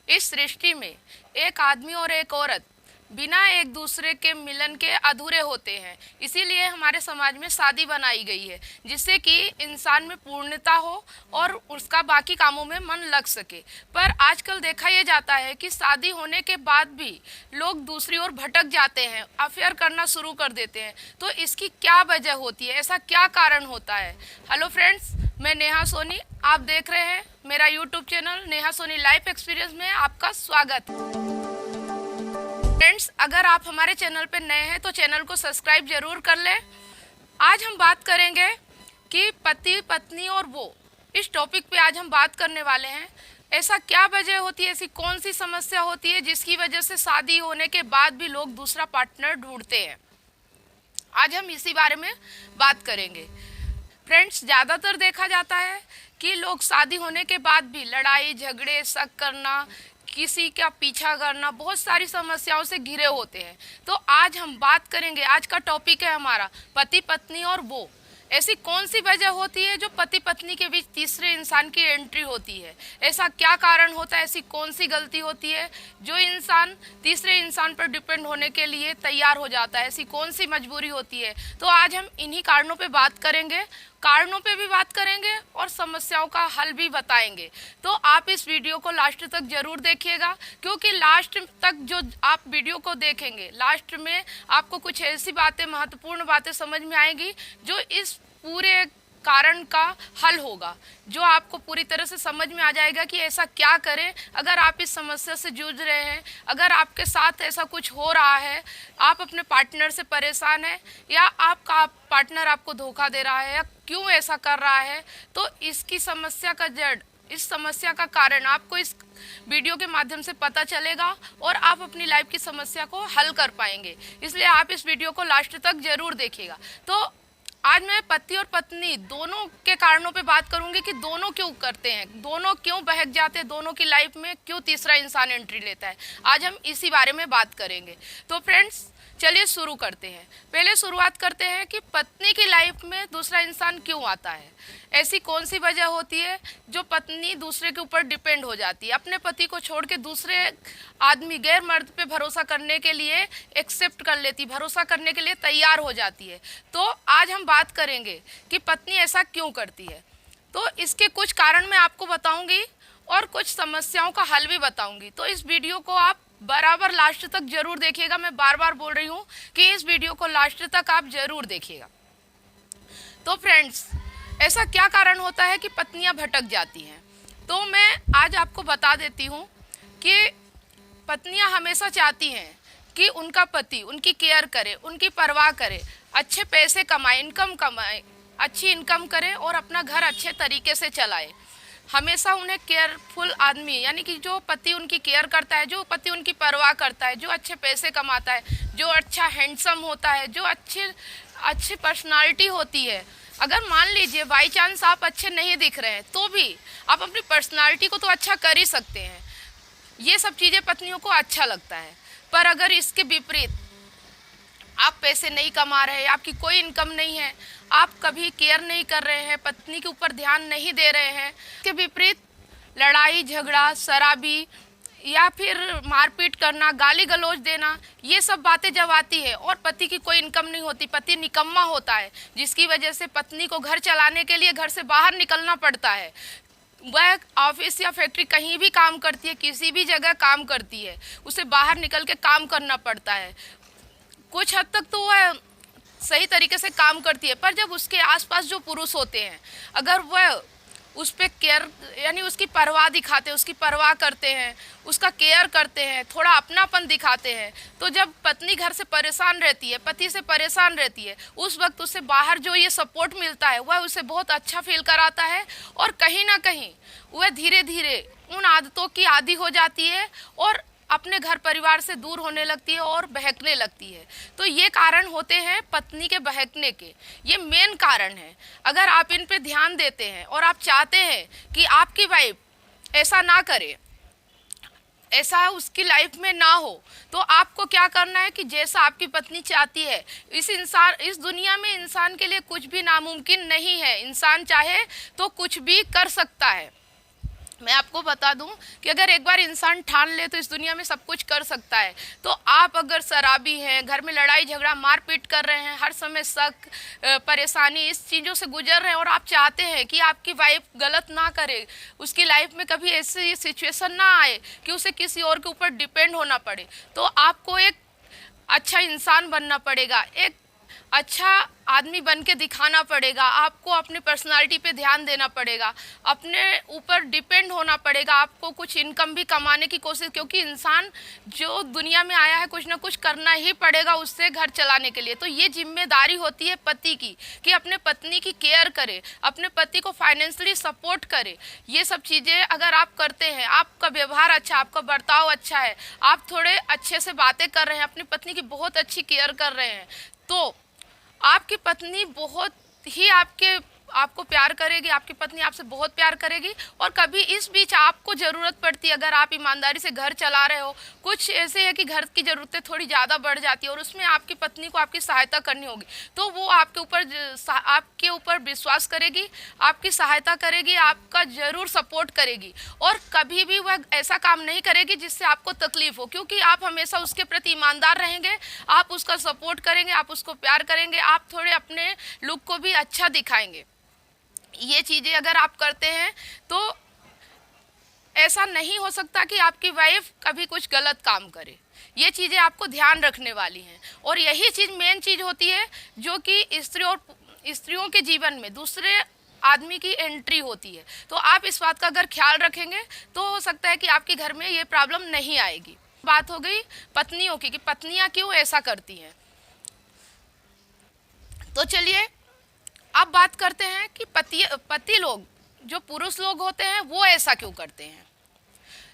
इस सृष्टि में एक आदमी और एक औरत बिना एक दूसरे के मिलन के अधूरे होते हैं। इसीलिए हमारे समाज में शादी बनाई गई है, जिससे कि इंसान में पूर्णता हो और उसका बाकी कामों में मन लग सके। पर आजकल देखा यह जाता है कि शादी होने के बाद भी लोग दूसरी ओर भटक जाते हैं, अफेयर करना शुरू कर देते हैं। तो इसकी क्या वजह होती है, ऐसा क्या कारण होता है? हेलो फ्रेंड्स, मैं नेहा सोनी, आप देख रहे हैं मेरा YouTube channel Neha Soni life experience में आपका स्वागत है। फ्रेंड्स, अगर आप हमारे चैनल पर नए हैं तो चैनल को सब्सक्राइब जरूर कर लें। आज हम बात करेंगे कि पति पत्नी और वो, इस टॉपिक पे आज हम बात करने वाले हैं। ऐसा क्या वजह होती है, ऐसी कौन सी समस्या होती है जिसकी वजह से शादी होने के बाद भी लोग दूसरा पार्टनर ढूंढते हैं। आज हम इसी बारे में बात करेंगे। फ्रेंड्स, ज़्यादातर देखा जाता है कि लोग शादी होने के बाद भी लड़ाई झगड़े, शक करना, किसी का पीछा करना, बहुत सारी समस्याओं से घिरे होते हैं। तो आज हम बात करेंगे, आज का टॉपिक है हमारा पति पत्नी और वो। ऐसी कौन सी वजह होती है जो पति पत्नी के बीच तीसरे इंसान की एंट्री होती है? ऐसा क्या कारण होता है, ऐसी कौन सी गलती होती है जो इंसान तीसरे इंसान पर डिपेंड होने के लिए तैयार हो जाता है? ऐसी कौन सी मजबूरी होती है? तो आज हम इन्हीं कारणों पे बात करेंगे, कारणों पे भी बात करेंगे और समस्याओं का हल भी बताएंगे। तो आप इस वीडियो को लास्ट तक जरूर देखिएगा, क्योंकि लास्ट तक जो आप वीडियो को देखेंगे, लास्ट में आपको कुछ ऐसी बातें, महत्वपूर्ण बातें समझ में आएंगी जो इस पूरे कारण का हल होगा, जो आपको पूरी तरह से समझ में आ जाएगा कि ऐसा क्या करें अगर आप इस समस्या से जूझ रहे हैं, अगर आपके साथ ऐसा कुछ हो रहा है, आप अपने पार्टनर से परेशान हैं या आपका पार्टनर आपको धोखा दे रहा है या क्यों ऐसा कर रहा है। तो इसकी समस्या का जड़, इस समस्या का कारण आपको इस वीडियो के माध्यम से पता चलेगा और आप अपनी लाइफ की समस्या को हल कर पाएंगे। इसलिए आप इस वीडियो को लास्ट तक जरूर देखिएगा। तो आज मैं पति और पत्नी दोनों के कारणों पे बात करूंगी कि दोनों क्यों करते हैं, दोनों क्यों बहक जाते हैं, दोनों की लाइफ में क्यों तीसरा इंसान एंट्री लेता है। आज हम इसी बारे में बात करेंगे। तो फ्रेंड्स, चलिए शुरू करते हैं। पहले शुरुआत करते हैं कि पत्नी की लाइफ में दूसरा इंसान क्यों आता है। ऐसी कौन सी वजह होती है जो पत्नी दूसरे के ऊपर डिपेंड हो जाती है, अपने पति को छोड़ के दूसरे आदमी, गैर मर्द पे भरोसा करने के लिए एक्सेप्ट कर लेती, भरोसा करने के लिए तैयार हो जाती है। तो आज हम बात करेंगे कि पत्नी ऐसा क्यों करती है। तो इसके कुछ कारण मैं आपको बताऊंगी और कुछ समस्याओं का हल भी बताऊंगी। तो इस वीडियो को आप बराबर लास्ट तक जरूर देखिएगा। मैं बार बार बोल रही हूँ कि इस वीडियो को लास्ट तक आप जरूर देखिएगा। तो फ्रेंड्स, ऐसा क्या कारण होता है कि पत्नियां भटक जाती हैं? तो मैं आज आपको बता देती हूँ कि पत्नियां हमेशा चाहती हैं कि उनका पति उनकी केयर करे, उनकी परवाह करे, अच्छे पैसे कमाए, इनकम कमाए, अच्छी इनकम करे और अपना घर अच्छे तरीके से चलाए। हमेशा उन्हें केयरफुल आदमी, यानी कि जो पति उनकी केयर करता है, जो पति उनकी परवाह करता है, जो अच्छे पैसे कमाता है, जो अच्छा हैंडसम होता है, जो अच्छी पर्सनालिटी होती है। अगर मान लीजिए बाई चांस आप अच्छे नहीं दिख रहे हैं तो भी आप अपनी पर्सनालिटी को तो अच्छा कर ही सकते हैं। ये सब चीज़ें पत्नियों को अच्छा लगता है। पर अगर इसके विपरीत आप पैसे नहीं कमा रहे, आपकी कोई इनकम नहीं है, आप कभी केयर नहीं कर रहे हैं, पत्नी के ऊपर ध्यान नहीं दे रहे हैं, इसके विपरीत लड़ाई झगड़ा, शराबी या फिर मारपीट करना, गाली गलौज देना, ये सब बातें जब आती है और पति की कोई इनकम नहीं होती, पति निकम्मा होता है, जिसकी वजह से पत्नी को घर चलाने के लिए घर से बाहर निकलना पड़ता है। वह ऑफिस या फैक्ट्री कहीं भी काम करती है, किसी भी जगह काम करती है, उसे बाहर निकल के काम करना पड़ता है। कुछ हद तक तो वह सही तरीके से काम करती है, पर जब उसके आसपास जो पुरुष होते हैं, अगर वह उस पर केयर, यानी उसकी परवाह दिखाते हैं, उसकी परवाह करते हैं, उसका केयर करते हैं, थोड़ा अपनापन दिखाते हैं, तो जब पत्नी घर से परेशान रहती है, पति से परेशान रहती है, उस वक्त उसे बाहर जो ये सपोर्ट मिलता है वह उसे बहुत अच्छा फील कराता है और कहीं ना कहीं वह धीरे धीरे उन आदतों की आदी हो जाती है और अपने घर परिवार से दूर होने लगती है और बहकने लगती है। तो ये कारण होते हैं पत्नी के बहकने के, ये मेन कारण है। अगर आप इन पे ध्यान देते हैं और आप चाहते हैं कि आपकी वाइफ ऐसा ना करे, ऐसा उसकी लाइफ में ना हो, तो आपको क्या करना है कि जैसा आपकी पत्नी चाहती है, इस दुनिया में इंसान के लिए कुछ भी नामुमकिन नहीं है। इंसान चाहे तो कुछ भी कर सकता है। मैं आपको बता दूं कि अगर एक बार इंसान ठान ले तो इस दुनिया में सब कुछ कर सकता है। तो आप अगर शराबी हैं, घर में लड़ाई झगड़ा मारपीट कर रहे हैं, हर समय शक परेशानी इस चीज़ों से गुजर रहे हैं और आप चाहते हैं कि आपकी वाइफ गलत ना करे, उसकी लाइफ में कभी ऐसी सिचुएशन ना आए कि उसे किसी और के ऊपर डिपेंड होना पड़े, तो आपको एक अच्छा इंसान बनना पड़ेगा, एक अच्छा आदमी बन के दिखाना पड़ेगा। आपको अपनी पर्सनालिटी पे ध्यान देना पड़ेगा, अपने ऊपर डिपेंड होना पड़ेगा, आपको कुछ इनकम भी कमाने की कोशिश, क्योंकि इंसान जो दुनिया में आया है कुछ ना कुछ करना ही पड़ेगा उससे घर चलाने के लिए। तो ये जिम्मेदारी होती है पति की कि अपने पत्नी की केयर करे, अपने पति को फाइनेंशियली सपोर्ट करे। ये सब चीज़ें अगर आप करते हैं, आपका व्यवहार अच्छा, आपका बर्ताव अच्छा है, आप थोड़े अच्छे से बातें कर रहे हैं, अपनी पत्नी की बहुत अच्छी केयर कर रहे हैं, तो आपकी पत्नी बहुत ही आपको प्यार करेगी, आपकी पत्नी आपसे बहुत प्यार करेगी। और कभी इस बीच आपको ज़रूरत पड़ती है, अगर आप ईमानदारी से घर चला रहे हो, कुछ ऐसे है कि घर की ज़रूरतें थोड़ी ज़्यादा बढ़ जाती है और उसमें आपकी पत्नी को आपकी सहायता करनी होगी, तो वो आपके ऊपर विश्वास करेगी, आपकी सहायता करेगी, आपका ज़रूर सपोर्ट करेगी। और कभी भी वह ऐसा काम नहीं करेगी जिससे आपको तकलीफ हो, क्योंकि आप हमेशा उसके प्रति ईमानदार रहेंगे, आप उसका सपोर्ट करेंगे, आप उसको प्यार करेंगे, आप थोड़े अपने लुक को भी अच्छा दिखाएंगे। ये चीज़ें अगर आप करते हैं तो ऐसा नहीं हो सकता कि आपकी वाइफ कभी कुछ गलत काम करे। ये चीज़ें आपको ध्यान रखने वाली हैं और यही चीज़ मेन चीज़ होती है जो कि स्त्रियों के जीवन में दूसरे आदमी की एंट्री होती है। तो आप इस बात का अगर ख्याल रखेंगे तो हो सकता है कि आपके घर में ये प्रॉब्लम नहीं आएगी। बात हो गई पत्नियों की कि पत्नियां क्यों ऐसा करती हैं। तो चलिए अब बात करते हैं कि पति लोग, जो पुरुष लोग होते हैं, वो ऐसा क्यों करते हैं।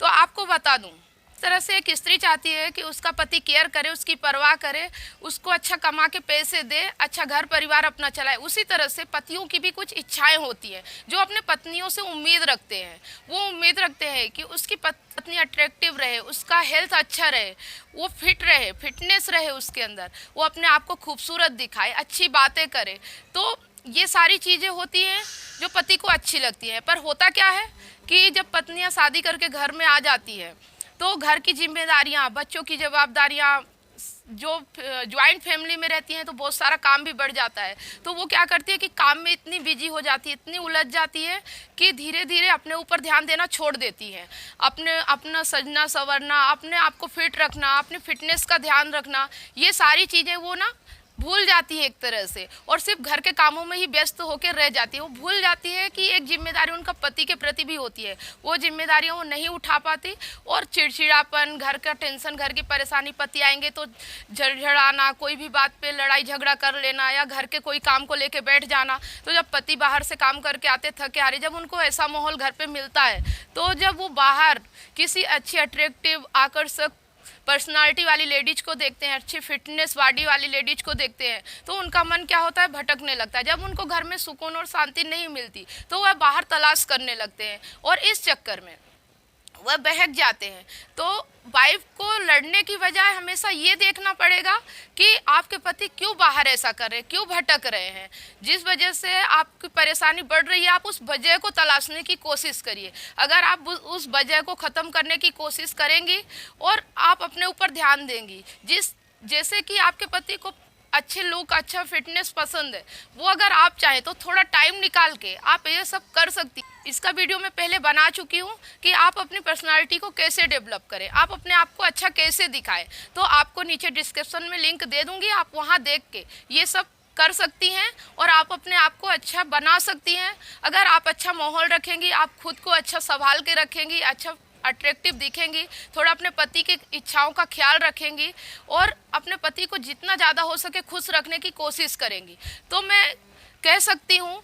तो आपको बता दूं, इस तरह से एक स्त्री चाहती है कि उसका पति केयर करे, उसकी परवाह करे, उसको अच्छा कमा के पैसे दे, अच्छा घर परिवार अपना चलाए। उसी तरह से पतियों की भी कुछ इच्छाएं होती हैं जो अपने पत्नियों से उम्मीद रखते हैं। वो उम्मीद रखते हैं कि उसकी पत्नी अट्रैक्टिव रहे, उसका हेल्थ अच्छा रहे, वो फिट रहे, फिटनेस रहे उसके अंदर, वो अपने आप को खूबसूरत दिखाए, अच्छी बातें करे। तो ये सारी चीज़ें होती हैं जो पति को अच्छी लगती हैं। पर होता क्या है कि जब पत्नियां शादी करके घर में आ जाती है तो घर की जिम्मेदारियां, बच्चों की जवाबदारियां, जो ज्वाइंट फैमिली में रहती हैं तो बहुत सारा काम भी बढ़ जाता है। तो वो क्या करती है कि काम में इतनी बिजी हो जाती है, इतनी उलझ जाती है कि धीरे धीरे अपने ऊपर ध्यान देना छोड़ देती है। अपना सजना संवरना, अपने आप को फिट रखना, अपने फिटनेस का ध्यान रखना, ये सारी चीज़ें वो ना भूल जाती है एक तरह से, और सिर्फ घर के कामों में ही व्यस्त होकर रह जाती है। वो भूल जाती है कि एक जिम्मेदारी उनका पति के प्रति भी होती है, वो जिम्मेदारियां वो नहीं उठा पाती और चिड़चिड़ापन, घर का टेंशन, घर की परेशानी, पति आएंगे तो झड़झड़ाना, कोई भी बात पे लड़ाई झगड़ा कर लेना या घर के कोई काम को लेके बैठ जाना। तो जब पति बाहर से काम करके आते थके आ रहे, जब उनको ऐसा माहौल घर पे मिलता है, तो जब वो बाहर किसी अच्छी अट्रैक्टिव आकर्षक पर्सनालिटी वाली लेडीज को देखते हैं, अच्छी फिटनेस बॉडी वाली लेडीज को देखते हैं, तो उनका मन क्या होता है, भटकने लगता है। जब उनको घर में सुकून और शांति नहीं मिलती तो वह बाहर तलाश करने लगते हैं और इस चक्कर में वह बहक जाते हैं। तो वाइफ को लड़ने की बजाय हमेशा ये देखना पड़ेगा कि आपके पति क्यों बाहर ऐसा कर रहे हैं, क्यों भटक रहे हैं, जिस वजह से आपकी परेशानी बढ़ रही है, आप उस वजह को तलाशने की कोशिश करिए। अगर आप उस वजह को ख़त्म करने की कोशिश करेंगी और आप अपने ऊपर ध्यान देंगी, जैसे कि आपके पति को अच्छे लुक, अच्छा फिटनेस पसंद है, वो अगर आप चाहें तो थोड़ा टाइम निकाल के आप ये सब कर सकती। इसका वीडियो मैं पहले बना चुकी हूँ कि आप अपनी पर्सनालिटी को कैसे डेवलप करें, आप अपने आप को अच्छा कैसे दिखाएं। तो आपको नीचे डिस्क्रिप्शन में लिंक दे दूँगी, आप वहाँ देख के ये सब कर सकती हैं और आप अपने आप को अच्छा बना सकती हैं। अगर आप अच्छा माहौल रखेंगी, आप खुद को अच्छा संभाल के रखेंगी, अच्छा अट्रैक्टिव दिखेंगी, थोड़ा अपने पति की इच्छाओं का ख्याल रखेंगी और अपने पति को जितना ज़्यादा हो सके खुश रखने की कोशिश करेंगी, तो मैं कह सकती हूँ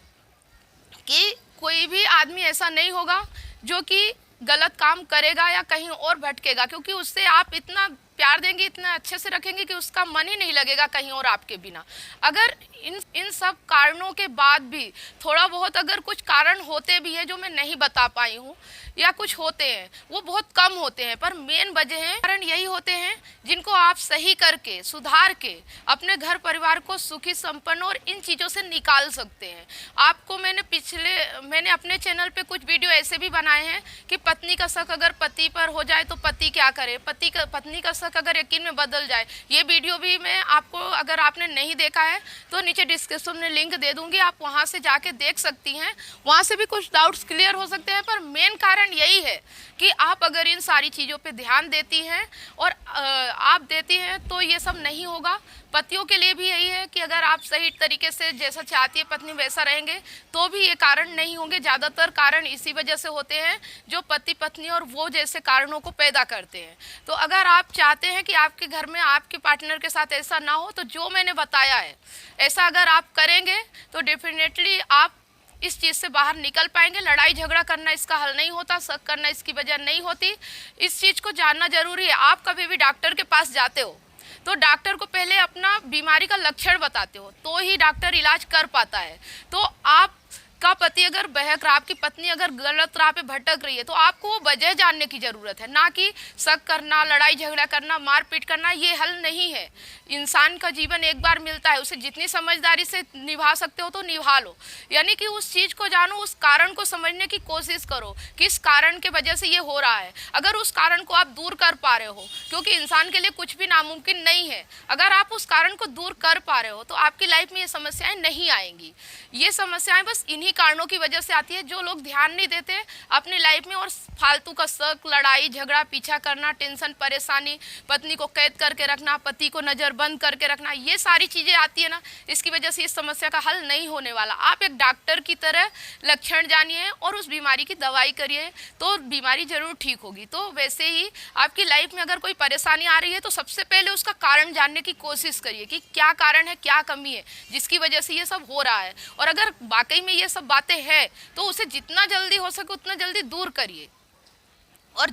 कि कोई भी आदमी ऐसा नहीं होगा जो कि गलत काम करेगा या कहीं और भटकेगा, क्योंकि उससे आप इतना प्यार देंगे, इतना अच्छे से रखेंगे कि उसका मन ही नहीं लगेगा कहीं और आपके बिना। अगर इन सब कारणों के बाद भी थोड़ा बहुत अगर कुछ कारण होते भी हैं जो मैं नहीं बता पाई हूँ, या कुछ होते हैं, वो बहुत कम होते हैं, पर मेन वजह कारण यही होते हैं जिनको आप सही करके सुधार के अपने घर परिवार को सुखी संपन्न और इन चीज़ों से निकाल सकते हैं। आपको मैंने अपने चैनल पे कुछ वीडियो ऐसे भी बनाए हैं कि पत्नी का शक अगर पति पर हो जाए तो पति क्या करे, पत्नी का शक अगर यकीन में बदल जाए। ये वीडियो भी मैं आपको, अगर आपने नहीं देखा है तो नीचे डिस्क्रिप्शन में लिंक दे दूंगी, आप वहाँ से जाके देख सकती हैं। वहाँ से भी कुछ डाउट्स क्लियर हो सकते हैं, पर मेन कारण यही है कि आप अगर इन सारी चीज़ों पे ध्यान देती हैं और आप देती हैं तो ये सब नहीं होगा। पतियों के लिए भी यही है कि अगर आप सही तरीके से जैसा चाहती है पत्नी वैसा रहेंगे तो भी ये कारण नहीं होंगे। ज़्यादातर कारण इसी वजह से होते हैं जो पति पत्नी और वो जैसे कारणों को पैदा करते हैं। तो अगर आप चाहते हैं कि आपके घर में आपके पार्टनर के साथ ऐसा ना हो, तो जो मैंने बताया है ऐसा अगर आप करेंगे तो डेफिनेटली आप इस चीज़ से बाहर निकल पाएंगे। लड़ाई झगड़ा करना इसका हल नहीं होता, शक करना इसकी वजह नहीं होती। इस चीज़ को जानना जरूरी है। आप कभी भी डॉक्टर के पास जाते हो तो डॉक्टर को पहले अपना बीमारी का लक्षण बताते हो तो ही डॉक्टर इलाज कर पाता है। तो आपका पति अगर बहक रहा, आपकी पत्नी अगर गलत राह पे भटक रही है तो आपको वो वजह जानने की ज़रूरत है, ना कि शक करना, लड़ाई झगड़ा करना, मारपीट करना। ये हल नहीं है। इंसान का जीवन एक बार मिलता है, उसे जितनी समझदारी से निभा सकते हो तो निभा लो। यानी कि उस चीज़ को जानो, उस कारण को समझने की कोशिश करो, किस कारण के वजह से ये हो रहा है। अगर उस कारण को आप दूर कर पा रहे हो, क्योंकि इंसान के लिए कुछ भी नामुमकिन नहीं है, अगर आप उस कारण को दूर कर पा रहे हो तो आपकी लाइफ में ये समस्याएं नहीं आएंगी। ये समस्याएं बस इन्हीं कारणों की वजह से आती है जो लोग ध्यान नहीं देते अपनी लाइफ में, और फालतू का शक, लड़ाई झगड़ा, पीछा करना, टेंशन, परेशानी, पत्नी को कैद करके रखना, पति को नज़र बंद करके रखना, ये सारी चीज़ें आती है ना, इसकी वजह से इस समस्या का हल नहीं होने वाला। आप एक डॉक्टर की तरह लक्षण जानिए और उस बीमारी की दवाई करिए तो बीमारी जरूर ठीक होगी। तो वैसे ही आपकी लाइफ में अगर कोई परेशानी आ रही है तो सबसे पहले उसका कारण जानने की कोशिश करिए कि क्या कारण है, क्या कमी है जिसकी वजह से ये सब हो रहा है। और अगर वाकई में ये सब बातें हैं तो उसे जितना जल्दी हो सके उतना जल्दी दूर करिए। और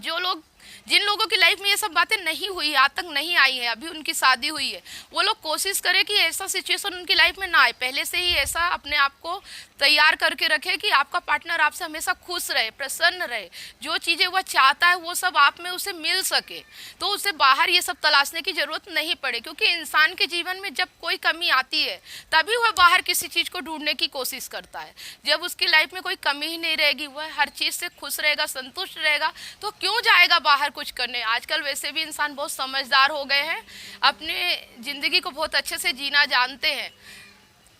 जिन लोगों की लाइफ में ये सब बातें नहीं हुई, आज तक नहीं आई है, अभी उनकी शादी हुई है, वो लोग कोशिश करें कि ऐसा सिचुएशन उनकी लाइफ में ना आए। पहले से ही ऐसा अपने आप को तैयार करके रखे कि आपका पार्टनर आपसे हमेशा खुश रहे, प्रसन्न रहे, जो चीज़ें वह चाहता है वो सब आप में उसे मिल सके, तो उसे बाहर ये सब तलाशने की ज़रूरत नहीं पड़े। क्योंकि इंसान के जीवन में जब कोई कमी आती है तभी वह बाहर किसी चीज़ को ढूंढने की कोशिश करता है। जब उसकी लाइफ में कोई कमी ही नहीं रहेगी, वह हर चीज़ से खुश रहेगा, संतुष्ट रहेगा, तो क्यों जाएगा बाहर कुछ करने। आजकल वैसे भी इंसान बहुत समझदार हो गए हैं, अपने ज़िंदगी को बहुत अच्छे से जीना जानते हैं।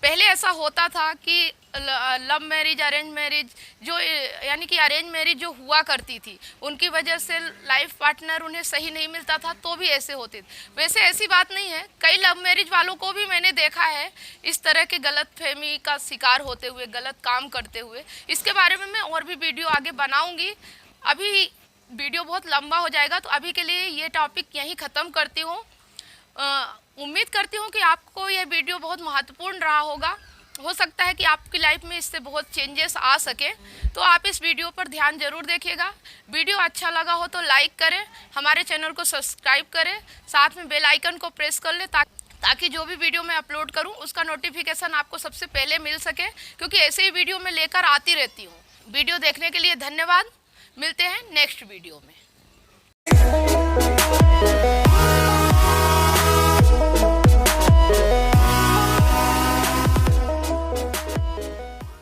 पहले ऐसा होता था कि लव मैरिज, अरेंज मैरिज, जो यानी कि अरेंज मैरिज जो हुआ करती थी उनकी वजह से लाइफ पार्टनर उन्हें सही नहीं मिलता था तो भी ऐसे होते थे। वैसे ऐसी बात नहीं है, कई लव मैरिज वालों को भी मैंने देखा है इस तरह के गलत फहमी का शिकार होते हुए, गलत काम करते हुए। इसके बारे में मैं और भी वीडियो आगे बनाऊंगी, अभी वीडियो बहुत लंबा हो जाएगा, तो अभी के लिए ये टॉपिक यहीं ख़त्म करती हूँ। उम्मीद करती हूँ कि आपको यह वीडियो बहुत महत्वपूर्ण रहा होगा। हो सकता है कि आपकी लाइफ में इससे बहुत चेंजेस आ सके, तो आप इस वीडियो पर ध्यान जरूर देखिएगा। वीडियो अच्छा लगा हो तो लाइक करें, हमारे चैनल को सब्सक्राइब करें, साथ में बेल आइकन को प्रेस कर लें ताकि जो भी वीडियो मैं अपलोड करूं उसका नोटिफिकेशन आपको सबसे पहले मिल सके, क्योंकि ऐसे ही वीडियो मैं लेकर आती रहती हूँ। वीडियो देखने के लिए धन्यवाद। मिलते हैं नेक्स्ट वीडियो में।